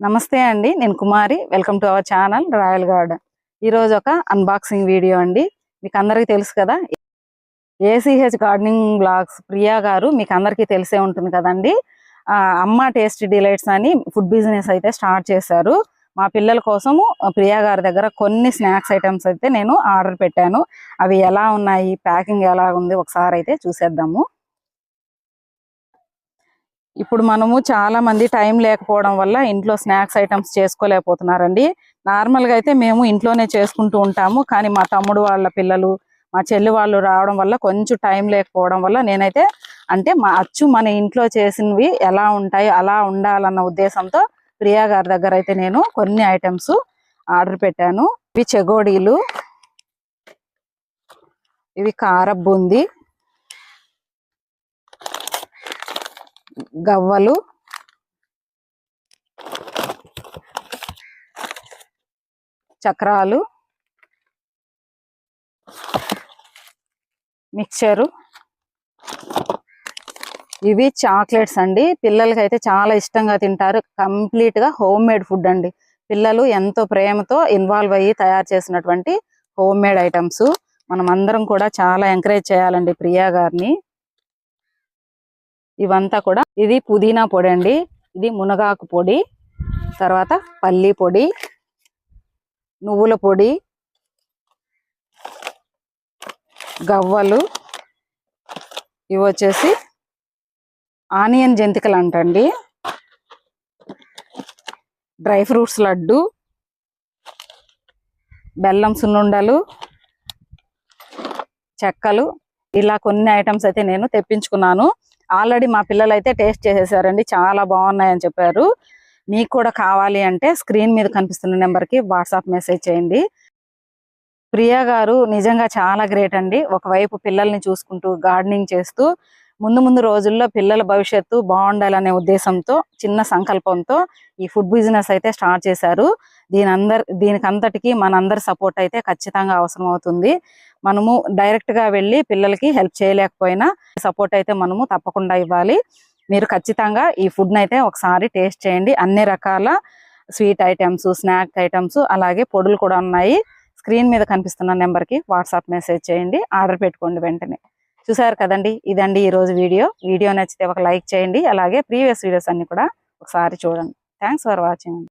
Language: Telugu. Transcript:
నమస్తే అండి, నేను Kumari. Welcome to our channel Royal Garden. ఈరోజు ఒక అన్బాక్సింగ్ వీడియో అండి. మీకు అందరికీ తెలుసు కదా, ఏసీహెచ్ గార్డెనింగ్ బ్లాగ్స్ ప్రియా గారు మీకు అందరికీ తెలిసే ఉంటుంది కదండి. అమ్మ టేస్టీ డిలైట్స్ అని ఫుడ్ బిజినెస్ అయితే స్టార్ట్ చేశారు. మా పిల్లల కోసము ప్రియా గారి దగ్గర కొన్ని స్నాక్స్ ఐటమ్స్ అయితే నేను ఆర్డర్ పెట్టాను. అవి ఎలా ఉన్నాయి, ప్యాకింగ్ ఎలా ఉంది ఒకసారి అయితే చూసేద్దాము. ఇప్పుడు మనము చాలా మంది టైం లేకపోవడం వల్ల ఇంట్లో స్నాక్స్ ఐటమ్స్ చేసుకోలేకపోతున్నారండి. నార్మల్గా అయితే మేము ఇంట్లోనే చేసుకుంటూ ఉంటాము, కానీ మా తమ్ముడు వాళ్ళ పిల్లలు, మా చెల్లి వాళ్ళు రావడం వల్ల కొంచెం టైం లేకపోవడం వల్ల నేనైతే అంటే మన ఇంట్లో చేసినవి ఎలా ఉంటాయి అలా ఉండాలన్న ఉద్దేశంతో ప్రియా గారి దగ్గర అయితే నేను కొన్ని ఐటమ్స్ ఆర్డర్ పెట్టాను. ఇవి చెగోడీలు, ఇవి కారం బూందీ, గవ్వలు, చక్రాలు, మిక్చరు, ఇవి చాక్లెట్స్ అండి. పిల్లలకి అయితే చాలా ఇష్టంగా తింటారు. కంప్లీట్ గా హోమ్ మేడ్ ఫుడ్ అండి. పిల్లలు ఎంతో ప్రేమతో ఇన్వాల్వ్ అయ్యి తయారు చేసినటువంటి హోమ్ మేడ్ ఐటమ్స్. మనం అందరం కూడా చాలా ఎంకరేజ్ చేయాలండి ప్రియా గారిని. ఇవంతా కూడా, ఇది పుదీనా పొడి అండి, ఇది మునగాకు పొడి, తర్వాత పల్లి పొడి, నువ్వుల పొడి, గవ్వలు, ఇవి వచ్చేసి ఆనియన్ జంతికలు అంటండి, డ్రై ఫ్రూట్స్ లడ్డు, బెల్లం సున్నుండలు, చెక్కలు, ఇలా కొన్ని ఐటమ్స్ అయితే నేను తెప్పించుకున్నాను. ఆల్రెడీ మా పిల్లలు అయితే టేస్ట్ చేసేసారండి, చాలా బాగున్నాయని చెప్పారు. మీకు కూడా కావాలి అంటే స్క్రీన్ మీద కనిపిస్తున్న నెంబర్కి వాట్సాప్ మెసేజ్ చేయండి. ప్రియా గారు నిజంగా చాలా గ్రేట్ అండి. ఒకవైపు పిల్లల్ని చూసుకుంటూ గార్డెనింగ్ చేస్తూ ముందు రోజుల్లో పిల్లల భవిష్యత్తు బాగుండాలనే ఉద్దేశంతో, చిన్న సంకల్పంతో ఈ ఫుడ్ బిజినెస్ అయితే స్టార్ట్ చేశారు. దీనికంతటికి మనందరి సపోర్ట్ అయితే ఖచ్చితంగా అవసరం అవుతుంది. మనము డైరెక్ట్ గా వెళ్ళి పిల్లలకి హెల్ప్ చేయలేకపోయినా సపోర్ట్ అయితే మనము తప్పకుండా ఇవ్వాలి. మీరు ఖచ్చితంగా ఈ ఫుడ్ అయితే ఒకసారి టేస్ట్ చేయండి. అన్ని రకాల స్వీట్ ఐటమ్స్, స్నాక్ ఐటమ్స్, అలాగే పొడులు కూడా ఉన్నాయి. స్క్రీన్ మీద కనిపిస్తున్న నెంబర్కి వాట్సాప్ మెసేజ్ చేయండి, ఆర్డర్ పెట్టుకోండి వెంటనే. చూసారు కదండి, ఇదండి ఈరోజు వీడియో నచ్చితే ఒక లైక్ చేయండి. అలాగే ప్రీవియస్ వీడియోస్ అన్ని కూడా ఒకసారి చూడండి. Thanks for watching.